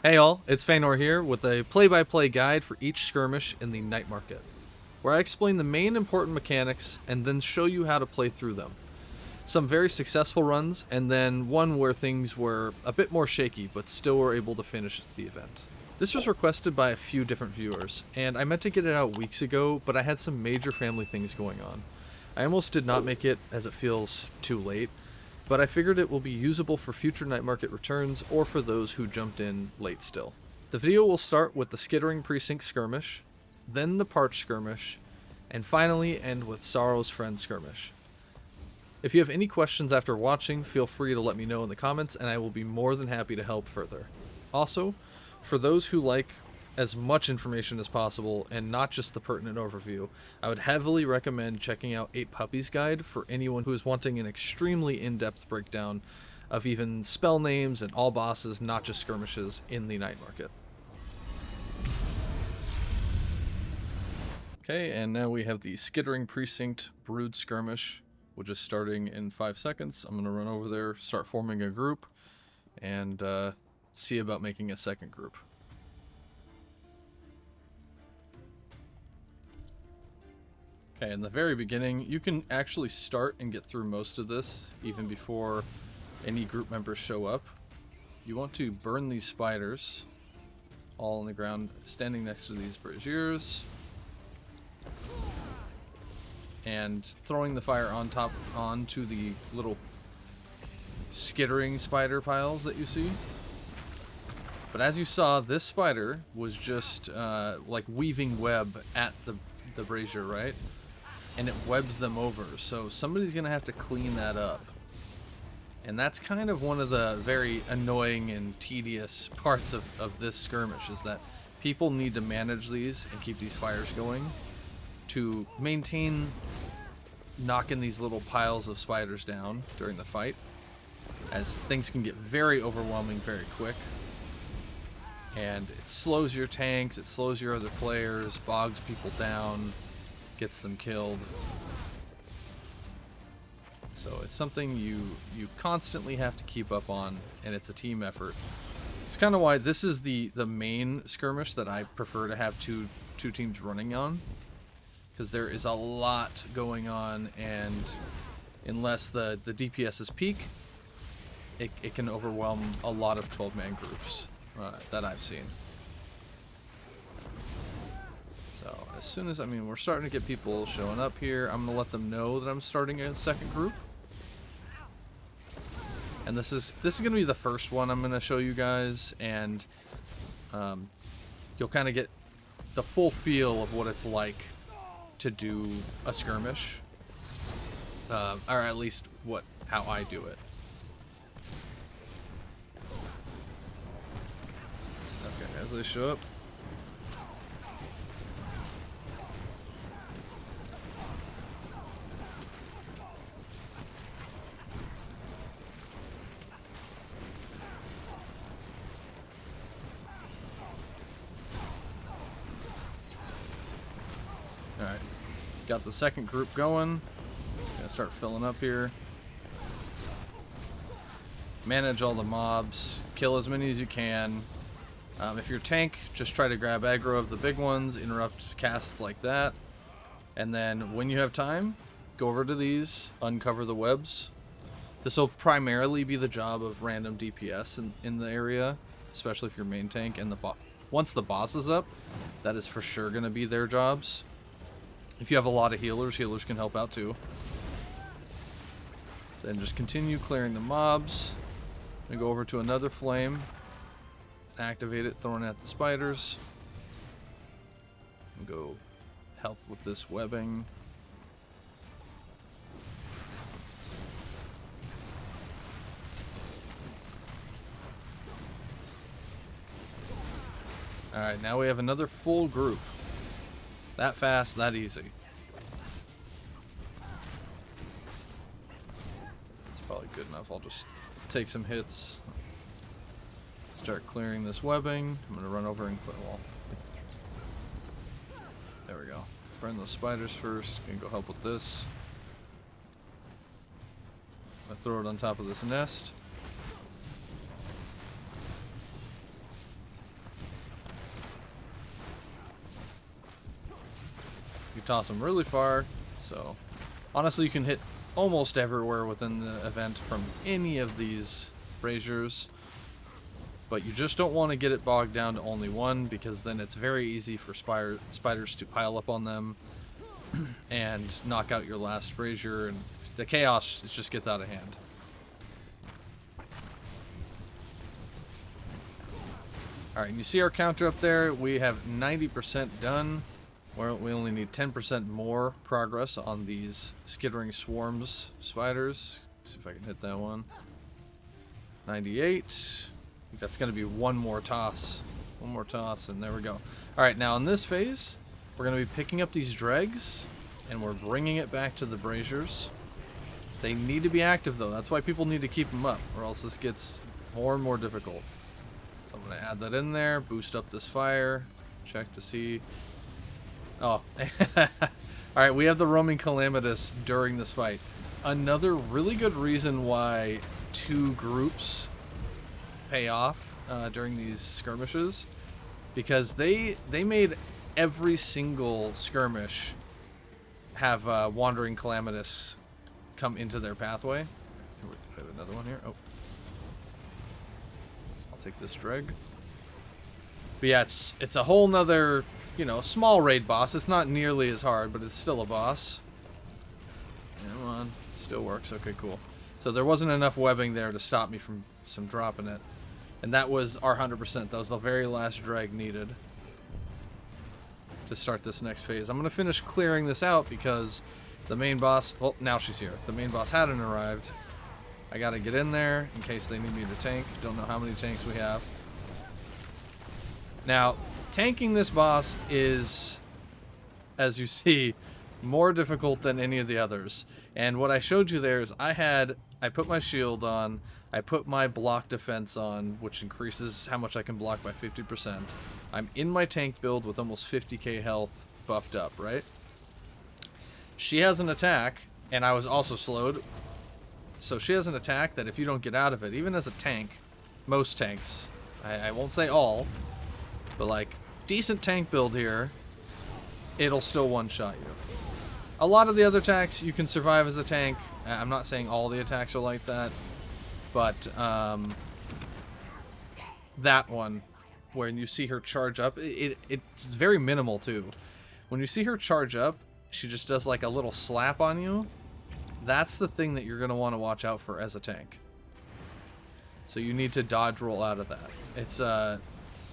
Hey all, it's Feanor here with a play-by-play guide for each skirmish in the Night Market, where I explain the main important mechanics and then show you how to play through them. Some very successful runs, and then one where things were a bit more shaky but still were able to finish the event. This was requested by a few different viewers, and I meant to get it out weeks ago, but I had some major family things going on. I almost did not make it as it feels too late, but I figured it will be usable for future Night Market returns or for those who jumped in late still. The video will start with the Skittering Precinct Skirmish, then the Parch Skirmish, and finally end with Sorrow's Friend Skirmish. If you have any questions after watching, feel free to let me know in the comments and I will be more than happy to help further. Also, for those who like as much information as possible and not just the pertinent overview, I would heavily recommend checking out 8 Puppies Guide for anyone who is wanting an extremely in-depth breakdown of even spell names and all bosses, not just skirmishes, in the Night Market. Okay, and now we have the Skittering Precinct Brood Skirmish, which is starting in 5 seconds. I'm going to run over there, start forming a group, and see about making a second group. Okay, in the very beginning, you can actually start and get through most of this, even before any group members show up. You want to burn these spiders, all on the ground, standing next to these braziers, and throwing the fire on top onto the little skittering spider piles that you see. But as you saw, this spider was just like weaving web at the brazier, right? And it webs them over, so somebody's gonna have to clean that up. And that's kind of one of the very annoying and tedious parts of this skirmish, is that people need to manage these and keep these fires going to maintain knocking these little piles of spiders down during the fight, as things can get very overwhelming very quick. And it slows your tanks, it slows your other players, bogs people down, gets them killed. So it's something you constantly have to keep up on, and it's a team effort. It's kind of why this is the main skirmish that I prefer to have two teams running on, because there is a lot going on, and unless the DPS is peak, it can overwhelm a lot of 12-man groups that I've seen. So as soon as, we're starting to get people showing up here, I'm going to let them know that I'm starting a second group. And this is going to be the first one I'm going to show you guys, and you'll kind of get the full feel of what it's like to do a skirmish, or at least how I do it. Okay, as they show up. Alright, got the second group going. Gonna start filling up here. Manage all the mobs, kill as many as you can. If you're tank, just try to grab aggro of the big ones, interrupt casts like that. And then when you have time, go over to these, uncover the webs. This will primarily be the job of random DPS in the area, especially if you're main tank. And once the boss is up, that is for sure going to be their jobs. If you have a lot of healers can help out too. Then just continue clearing the mobs. And go over to another flame. Activate it, throwing at the spiders. And go help with this webbing. Alright, now we have another full group. That fast, that easy. That's probably good enough. I'll just take some hits. Start clearing this webbing. I'm going to run over and clear the wall. There we go. Burn those spiders first. Gonna go help with this. I throw it on top of this nest. toss them really far. So honestly, you can hit almost everywhere within the event from any of these braziers. But you just don't want to get it bogged down to only one, because then it's very easy for spiders to pile up on them and knock out your last brazier, and the chaos just gets out of hand. Alright, and you see our counter up there. We have 90% done. We only need 10% more progress on these Skittering Swarms spiders. See if I can hit that one. 98. That's going to be one more toss. One more toss, and there we go. Alright, now in this phase, we're going to be picking up these dregs, and we're bringing it back to the braziers. They need to be active, though. That's why people need to keep them up, or else this gets more and more difficult. So I'm going to add that in there, boost up this fire, check to see. Oh. Alright, we have the roaming calamitous during this fight. Another really good reason why 2 groups pay off during these skirmishes, because they made every single skirmish have wandering calamitous come into their pathway. I have another one here. Oh, I'll take this dreg. But yeah, it's a whole nother, you know, small raid boss. It's not nearly as hard, but it's still a boss. Come on, still works. Okay, cool. So there wasn't enough webbing there to stop me from dropping it. And that was our 100%. That was the very last drag needed to start this next phase. I'm going to finish clearing this out because the main boss... Well, now she's here. The main boss hadn't arrived. I got to get in there in case they need me to tank. Don't know how many tanks we have. Now, tanking this boss is, as you see, more difficult than any of the others. And what I showed you there is I put my shield on, I put my block defense on, which increases how much I can block by 50%. I'm in my tank build with almost 50k health buffed up, right? She has an attack, and I was also slowed. So she has an attack that if you don't get out of it, even as a tank, most tanks, I won't say all, but like decent tank build here, it'll still one-shot you. A lot of the other attacks you can survive as a tank. I'm not saying all the attacks are like that, but that one, when you see her charge up, it's very minimal too. When you see her charge up, she just does like a little slap on you. That's the thing that you're going to want to watch out for as a tank. So you need to dodge roll out of that. It's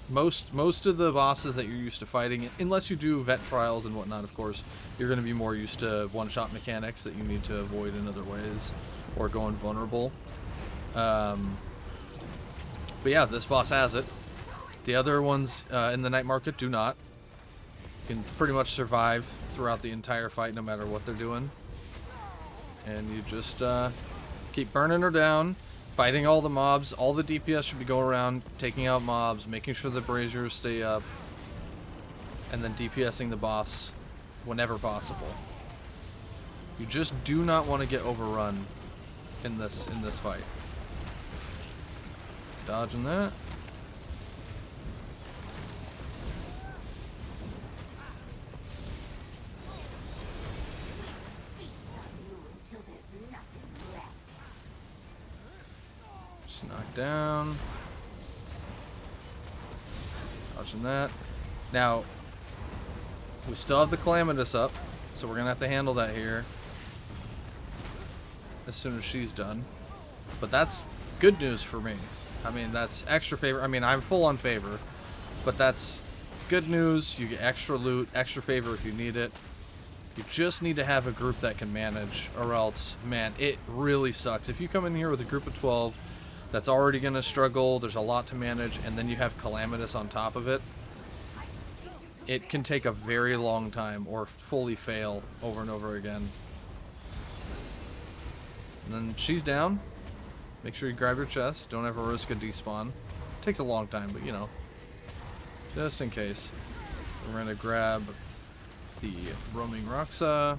most of the bosses that you're used to fighting, unless you do vet trials and whatnot, of course, you're going to be more used to one-shot mechanics that you need to avoid in other ways, or going vulnerable. But yeah, this boss has it. The other ones in the Night Market do not. You can pretty much survive throughout the entire fight no matter what they're doing. And you just keep burning her down, fighting all the mobs. All the DPS should be going around, taking out mobs, making sure the braziers stay up, and then DPSing the boss whenever possible. You just do not want to get overrun in this fight. Dodging that. Knocked down. Dodging that. Now, we still have the Calamitous up, so we're going to have to handle that here as soon as she's done. But that's good news for me. I mean, that's extra favor. I mean, I'm full on favor, but that's good news. You get extra loot, extra favor if you need it. You just need to have a group that can manage, or else, man, it really sucks. If you come in here with a group of 12 that's already going to struggle, there's a lot to manage, and then you have Calamitous on top of it, it can take a very long time or fully fail over and over again. And then she's down. Make sure you grab your chest. Don't ever risk a despawn. Takes a long time, but you know, just in case. We're going to grab the Roaming Roxa.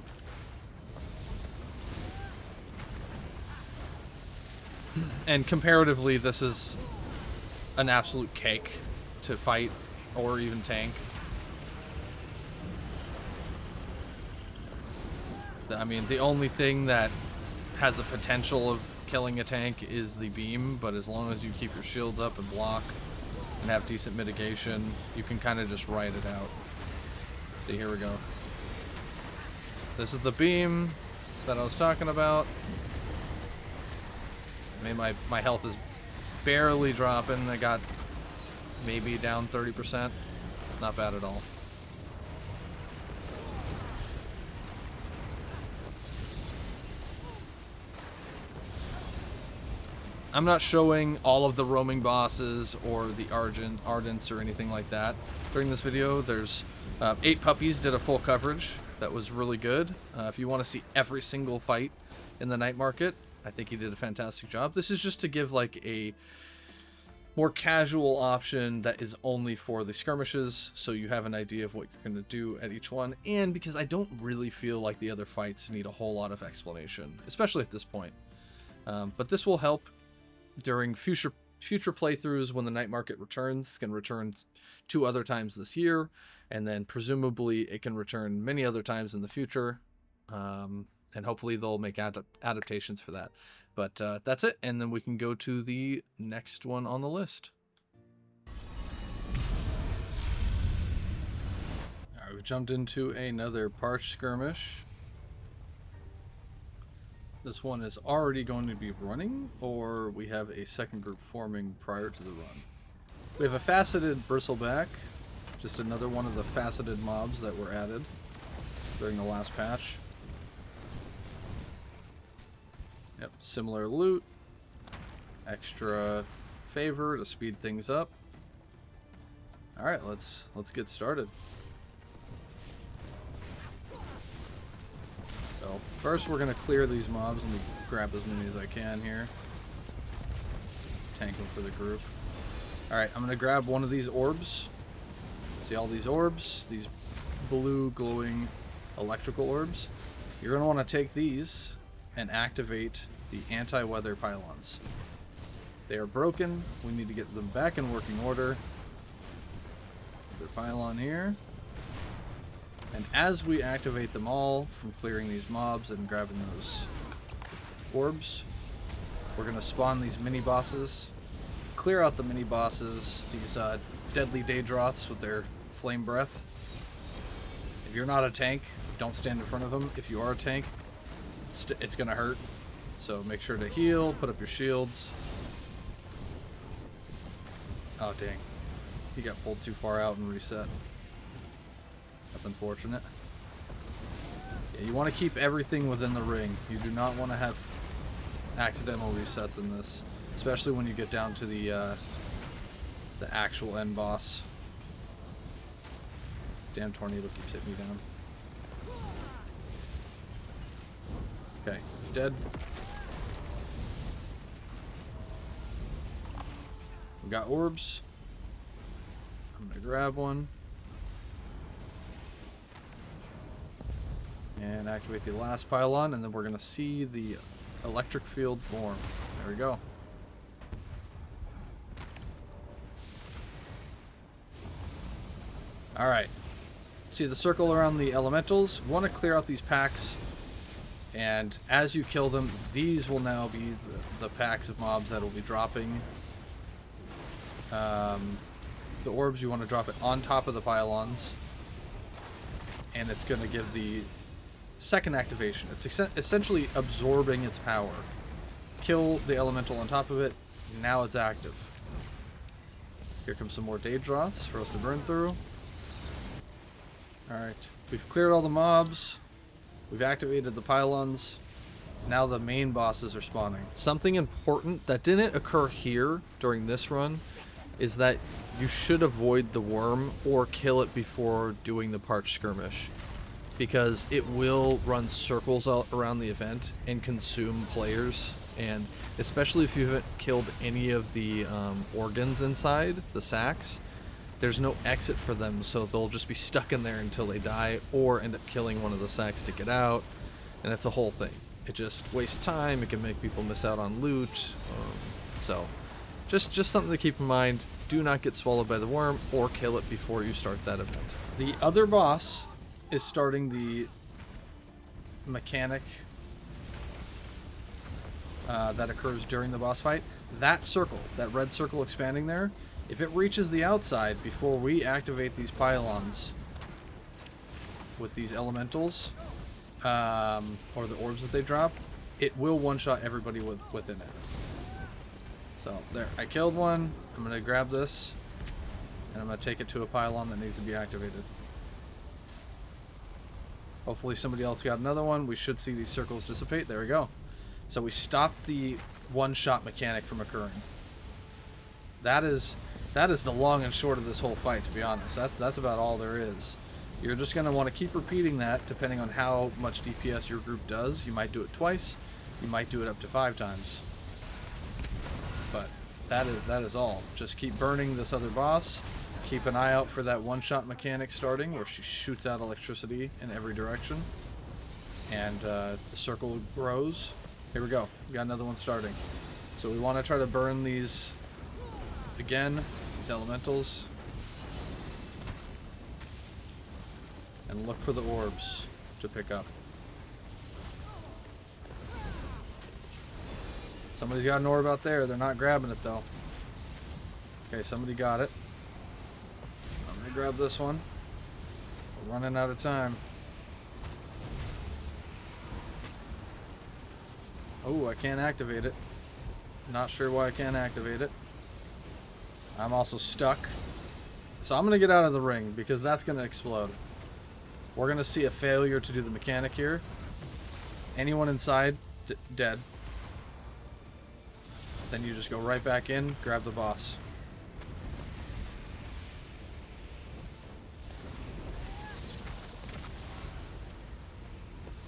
And comparatively, this is an absolute cake to fight or even tank. I mean, the only thing that has the potential of killing a tank is the beam, but as long as you keep your shields up and block and have decent mitigation, you can kind of just ride it out. So here we go. This is the beam that I was talking about. I mean, my health is barely dropping. I got maybe down 30%. Not bad at all. I'm not showing all of the roaming bosses or the Ardents or anything like that during this video. There's 8 Puppies did a full coverage. That was really good. If you want to see every single fight in the Night Market, I think he did a fantastic job. This is just to give like a more casual option that is only for the skirmishes, so you have an idea of what you're going to do at each one, and because I don't really feel like the other fights need a whole lot of explanation, especially at this point. But this will help during future playthroughs when the Night Market returns. It's going to return 2 other times this year, and then presumably it can return many other times in the future, and hopefully they'll make adaptations for that. But that's it, and then we can go to the next one on the list. Alright, we've jumped into another Parch Skirmish. This one is already going to be running, or we have a second group forming prior to the run. We have a faceted bristleback, just another one of the faceted mobs that were added during the last patch. Yep, similar loot, extra favor to speed things up. All right, let's get started. So first we're gonna clear these mobs. Let me grab as many as I can here. Tank them for the group. All right, I'm gonna grab one of these orbs. See all these orbs? These blue glowing electrical orbs. You're gonna want to take these and activate the anti-weather pylons. They are broken. We need to get them back in working order. The pylon here. And as we activate them all from clearing these mobs and grabbing those orbs, we're going to spawn these mini bosses. Clear out the mini bosses, these deadly Daedroths with their flame breath. If you're not a tank, don't stand in front of them. If you are a tank, it's going to hurt. So make sure to heal, put up your shields. Oh dang, he got pulled too far out and reset. That's unfortunate. Yeah, you want to keep everything within the ring. You do not want to have accidental resets in this, especially when you get down to the actual end boss. Damn tornado keeps hitting me down. Okay, he's dead. We got orbs. I'm gonna grab one. And activate the last pylon, and then we're gonna see the electric field form. There we go. Alright. See the circle around the elementals? Want to clear out these packs. And as you kill them, these will now be the packs of mobs that will be dropping. The orbs, you want to drop it on top of the pylons. And it's going to give the second activation. It's essentially absorbing its power. Kill the elemental on top of it. Now it's active. Here comes some more Daedroths for us to burn through. Alright, we've cleared all the mobs. We've activated the pylons. Now the main bosses are spawning. Something important that didn't occur here during this run is that you should avoid the worm or kill it before doing the Parch Skirmish, because it will run circles around the event and consume players, and especially if you haven't killed any of the organs inside, the sacks, there's no exit for them, so they'll just be stuck in there until they die or end up killing one of the sacks to get out, and it's a whole thing. It just wastes time. It can make people miss out on loot. So just something to keep in mind. Do not get swallowed by the worm or kill it before you start that event. The other boss is starting the mechanic that occurs during the boss fight, that circle, that red circle expanding there, if it reaches the outside before we activate these pylons with these elementals, or the orbs that they drop, it will one-shot everybody within it. So, there. I killed one. I'm going to grab this, and I'm going to take it to a pylon that needs to be activated. Hopefully somebody else got another one. We should see these circles dissipate. There we go. So we stopped the one-shot mechanic from occurring. That is the long and short of this whole fight, to be honest. That's about all there is. You're just going to want to keep repeating that depending on how much DPS your group does. You might do it twice. You might do it up to 5 times. But that is all. Just keep burning this other boss. Keep an eye out for that one-shot mechanic starting, where she shoots out electricity in every direction. And the circle grows. Here we go. We got another one starting. So we want to try to burn these again, these elementals. And look for the orbs to pick up. Somebody's got an orb out there. They're not grabbing it, though. Okay, somebody got it. I'm going to grab this one. We're running out of time. Oh, I can't activate it. Not sure why I can't activate it. I'm also stuck. So I'm going to get out of the ring, because that's going to explode. We're going to see a failure to do the mechanic here. Anyone inside, dead. Then you just go right back in, grab the boss.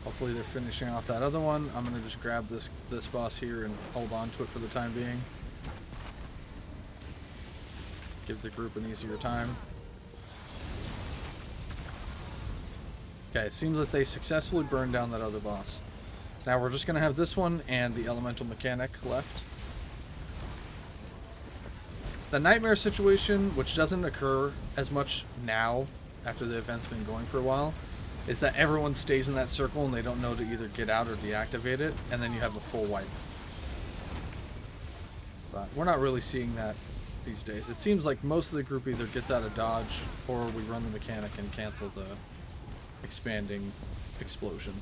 Hopefully they're finishing off that other one. I'm going to just grab this boss here and hold on to it for the time being. Give the group an easier time. Okay, it seems that they successfully burned down that other boss. So now we're just going to have this one and the elemental mechanic left. The nightmare situation, which doesn't occur as much now after the event's been going for a while, is that everyone stays in that circle and they don't know to either get out or deactivate it, and then you have a full wipe. But we're not really seeing that these days. It seems like most of the group either gets out of dodge or we run the mechanic and cancel the expanding explosion.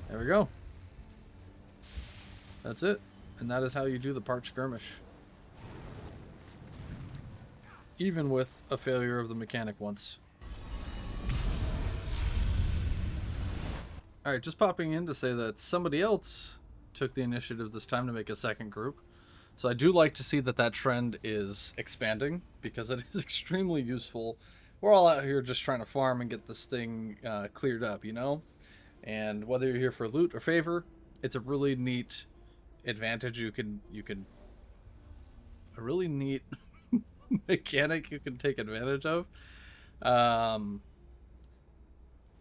There we go. That's it. And that is how you do the Parch Skirmish. Even with a failure of the mechanic once. Alright, just popping in to say that somebody else took the initiative this time to make a second group. So I do like to see that that trend is expanding, because it is extremely useful. We're all out here just trying to farm and get this thing cleared up, you know? And whether you're here for loot or favor, it's a really neat advantage you can a really neat mechanic you can take advantage of.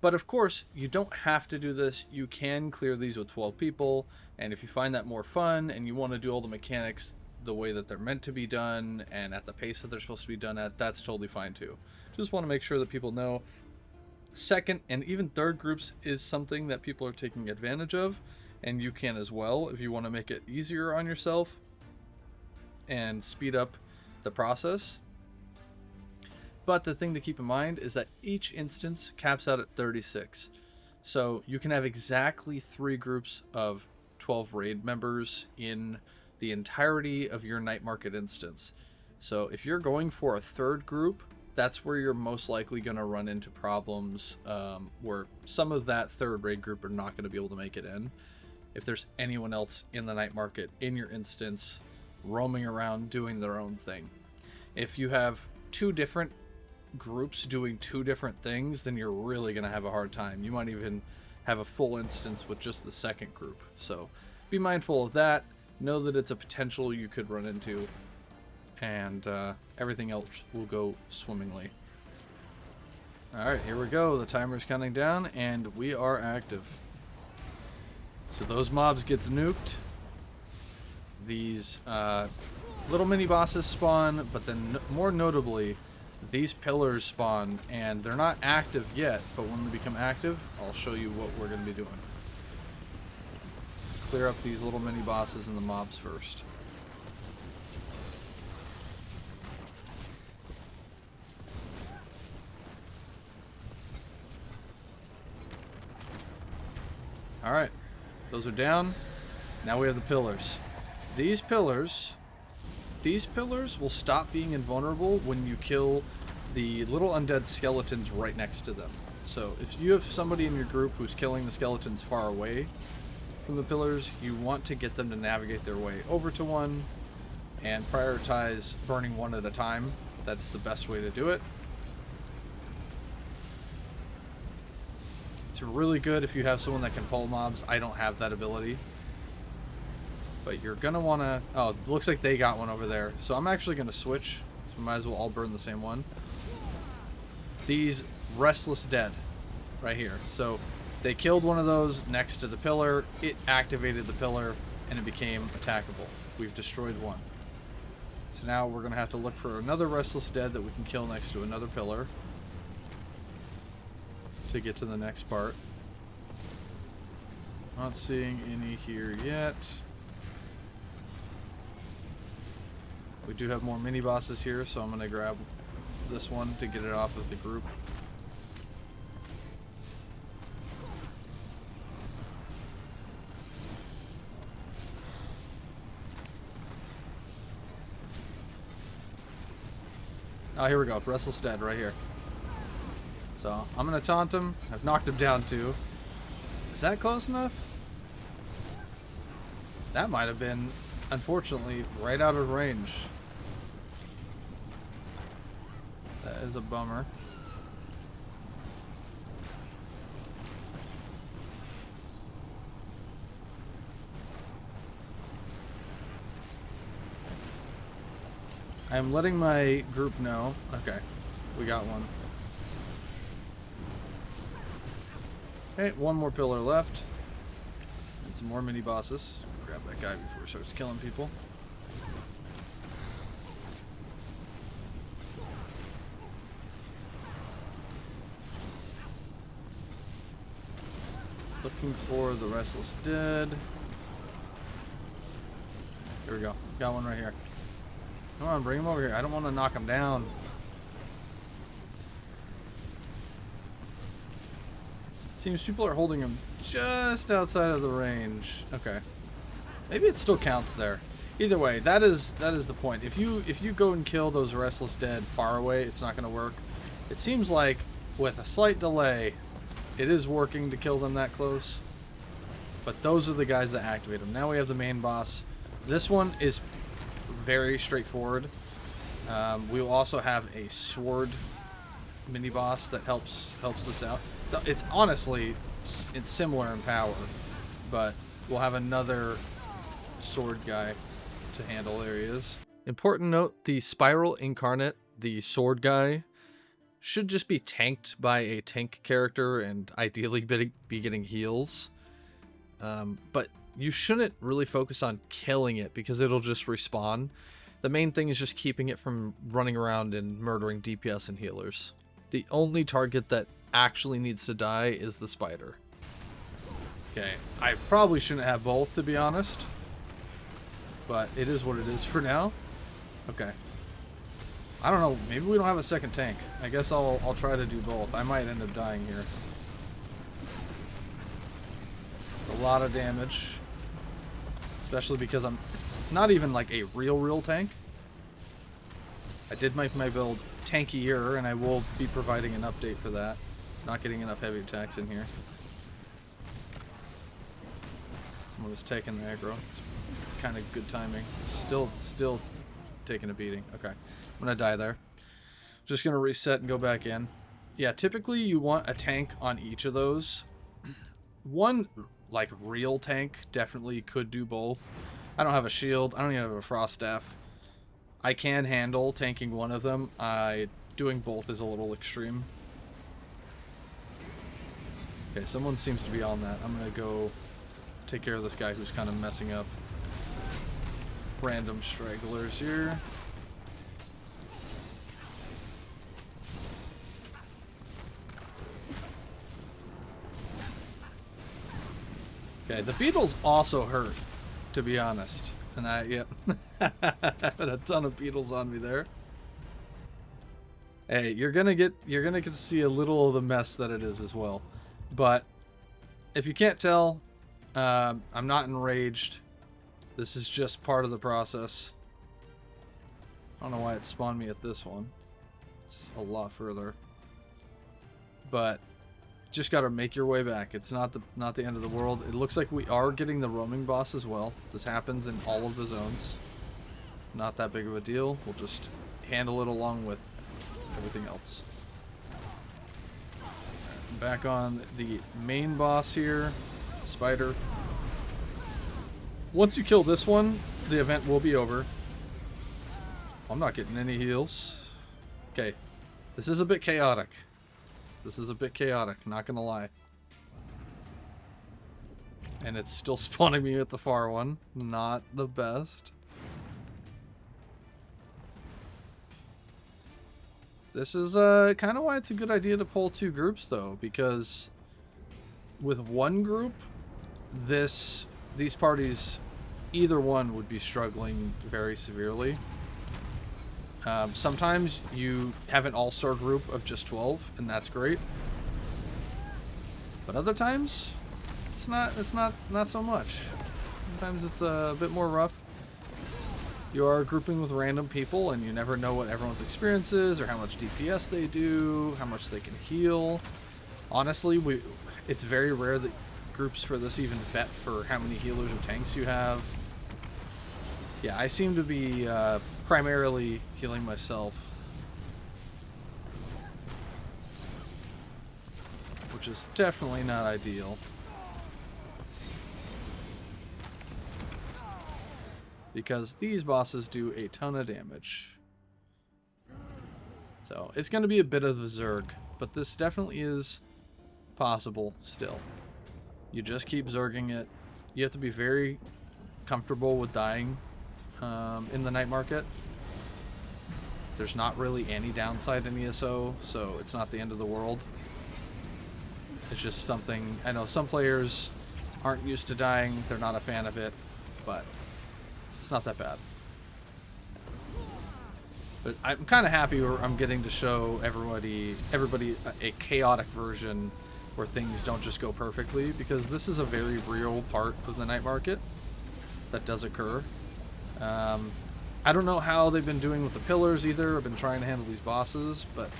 But of course, you don't have to do this. You can clear these with 12 people, and if you find that more fun and you want to do all the mechanics the way that they're meant to be done and at the pace that they're supposed to be done at, that's totally fine too. Just want to make sure that people know second and even third groups is something that people are taking advantage of, and you can as well if you want to make it easier on yourself and speed up the process. But the thing to keep in mind is that each instance caps out at 36. So you can have exactly 3 groups of 12 raid members in the entirety of your Night Market instance. So if you're going for a third group, that's where you're most likely going to run into problems where some of that third raid group are not going to be able to make it in. If there's anyone else in the Night Market in your instance roaming around doing their own thing. If you have 2 different groups doing 2 different things, then you're really going to have a hard time. You might even have a full instance with just the second group. So be mindful of that. Know that it's a potential you could run into, and everything else will go swimmingly. Alright, here we go. The timer's counting down, and we are active. So those mobs gets nuked. These little mini bosses spawn, but then more notably, these pillars spawn, and they're not active yet, but when they become active, I'll show you what we're going to be doing. Clear up these little mini bosses and the mobs first. Alright, those are down. Now we have the pillars. These pillars will stop being invulnerable when you kill the little undead skeletons right next to them. So if you have somebody in your group who's killing the skeletons far away from the pillars, you want to get them to navigate their way over to one and prioritize burning one at a time. That's the best way to do it. It's really good if you have someone that can pull mobs. I don't have that ability. But you're going to want to... Oh, looks like they got one over there. So I'm actually going to switch. So we might as well all burn the same one. These Restless Dead right here. So they killed one of those next to the pillar. It activated the pillar and it became attackable. We've destroyed one. So now we're going to have to look for another Restless Dead that we can kill next to another pillar to get to the next part. Not seeing any here yet. We do have more mini bosses here, so I'm going to grab this one to get it off of the group. Oh, here we go. Restless Dead right here. So, I'm going to taunt him. I've knocked him down too. Is that close enough? That might have been, unfortunately, right out of range. That is a bummer. I'm letting my group know. Okay, we got one. Okay, one more pillar left. And some more mini bosses. Grab that guy before he starts killing people. Looking for the Restless Dead. Here we go. Got one right here. Come on, bring him over here. I don't want to knock him down. Seems people are holding him just outside of the range. Okay. Maybe it still counts there. Either way, that is the point. If you go and kill those Restless Dead far away, it's not going to work. It seems like with a slight delay, it is working to kill them that close. But those are the guys that activate them. Now we have the main boss. This one is very straightforward. We will also have a sword mini boss that helps us out. So it's honestly, it's similar in power, but we'll have another sword guy to handle areas. Important note, the Spiral Incarnate, the sword guy, should just be tanked by a tank character and ideally be getting heals. But you shouldn't really focus on killing it because it'll just respawn. The main thing is just keeping it from running around and murdering DPS and healers. The only target that actually needs to die is the spider. Okay, I probably shouldn't have both, to be honest. But it is what it is for now. Okay. I don't know, maybe we don't have a second tank. I guess I'll try to do both. I might end up dying here. A lot of damage. Especially because I'm not even like a real tank. I did make my build tankier, and I will be providing an update for that. Not getting enough heavy attacks in here. Someone was taking the aggro. It's kind of good timing. Still taking a beating. Okay, I'm gonna die there. Just gonna reset and go back in. Yeah, typically you want a tank on each of those. One like real tank definitely could do both. I don't have a shield. I don't even have a frost staff. I can handle tanking one of them. Doing both is a little extreme. Okay, someone seems to be on that. I'm gonna go take care of this guy who's kind of messing up. Random stragglers here. Okay, the beetles also hurt, to be honest. And yep. I had a ton of beetles on me there. Hey, you're gonna get to see a little of the mess that it is as well. But if you can't tell, I'm not enraged. This is just part of the process. I don't know why it spawned me at this one. It's a lot further. But just gotta make your way back. It's not the end of the world. It looks like we are getting the roaming boss as well. This happens in all of the zones. Not that big of a deal. We'll just handle it along with everything else. Back on the main boss here, Spider. Once you kill this one, the event will be over. I'm not getting any heals. Okay, this is a bit chaotic. Not gonna lie. And it's still spawning me at the far one. Not the best. This is kind of why it's a good idea to pull two groups, though, because with one group, these parties, either one would be struggling very severely. Sometimes you have an all-star group of just 12, and that's great. But other times, it's not so much. Sometimes it's a bit more rough. You are grouping with random people, and you never know what everyone's experience is, or how much DPS they do, how much they can heal. Honestly, it's very rare that groups for this even vet for how many healers or tanks you have. Yeah, I seem to be primarily healing myself, which is definitely not ideal. Because these bosses do a ton of damage. So it's going to be a bit of a zerg, but this definitely is possible still. You just keep zerging it. You have to be very comfortable with dying in the night market. There's not really any downside in ESO, so it's not the end of the world. It's just something, I know some players aren't used to dying, they're not a fan of it, but it's not that bad. But I'm kind of happy where I'm getting to show everybody a chaotic version where things don't just go perfectly, because this is a very real part of the night market that does occur. I don't know how they've been doing with the pillars either. I've been trying to handle these bosses, but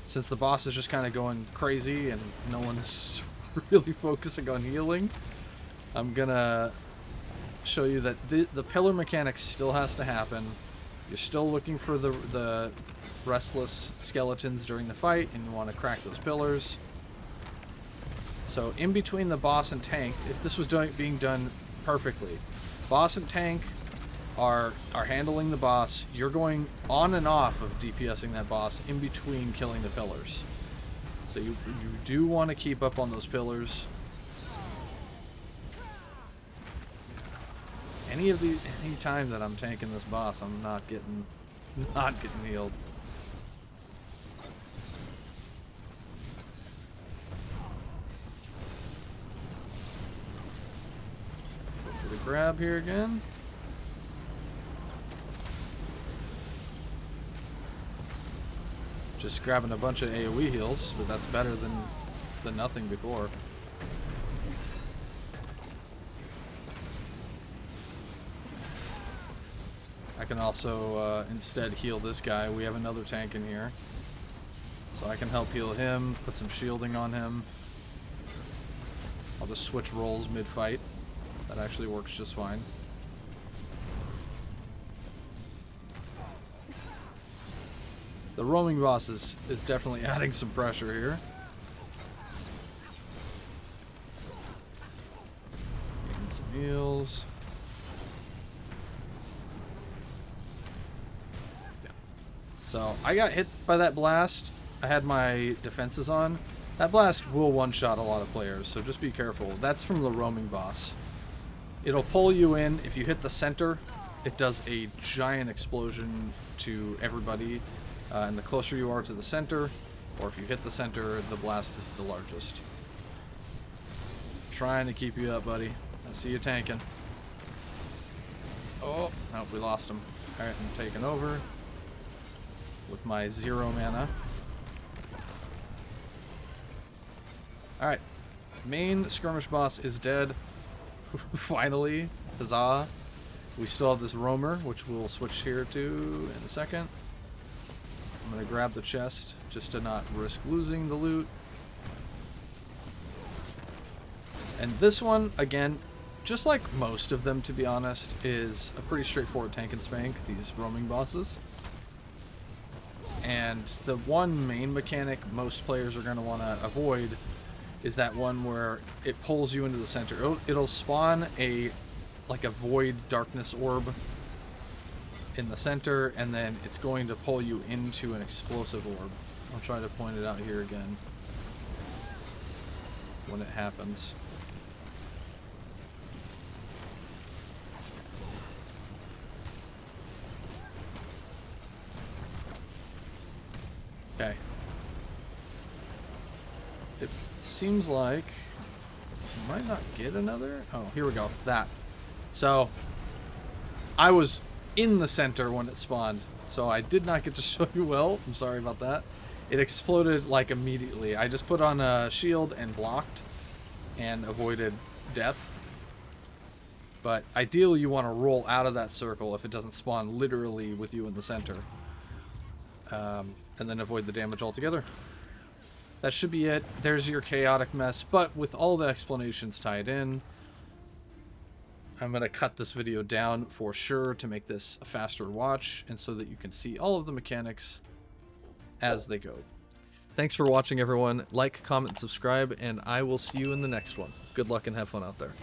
since the boss is just kind of going crazy and no one's really focusing on healing, I'm gonna show you that the pillar mechanic still has to happen. You're still looking for the restless skeletons during the fight, and you want to crack those pillars. So in between the boss and tank, if this was being done perfectly, boss and tank are handling the boss. You're going on and off of DPSing that boss in between killing the pillars. So you do want to keep up on those pillars. Any time that I'm tanking this boss, I'm not getting healed. Go for the grab here again. Just grabbing a bunch of AoE heals, but that's better than nothing before. I can also instead heal this guy. We have another tank in here, so I can help heal him, put some shielding on him. I'll just switch roles mid-fight. That actually works just fine. The roaming boss is definitely adding some pressure here. Getting some heals. Yeah. So I got hit by that blast. I had my defenses on. That blast will one-shot a lot of players, so just be careful. That's from the roaming boss. It'll pull you in. If you hit the center, it does a giant explosion to everybody. And the closer you are to the center, or if you hit the center, the blast is the largest. Trying to keep you up, buddy. I see you tanking. Oh, no, we lost him. Alright, I'm taking over with my 0 mana. Alright, main skirmish boss is dead. Finally, huzzah. We still have this roamer, which we'll switch here to in a second. I'm going to grab the chest just to not risk losing the loot. And this one, again, just like most of them, to be honest, is a pretty straightforward tank and spank, these roaming bosses. And the one main mechanic most players are going to want to avoid is that one where it pulls you into the center. It'll spawn like a void darkness orb in the center, and then it's going to pull you into an explosive orb. I'll try to point it out here again when it happens. Okay. It seems like I might not get another. Oh, here we go. That. So, I was in the center when it spawned, so I did not get to show you well. I'm sorry about that. It exploded like immediately. I just put on a shield and blocked and avoided death. But ideally you want to roll out of that circle if it doesn't spawn literally with you in the center. And then avoid the damage altogether. That should be it. There's your chaotic mess, but with all the explanations tied in, I'm going to cut this video down for sure to make this a faster watch and so that you can see all of the mechanics as they go. Thanks for watching, everyone. Like, comment, subscribe, and I will see you in the next one. Good luck and have fun out there.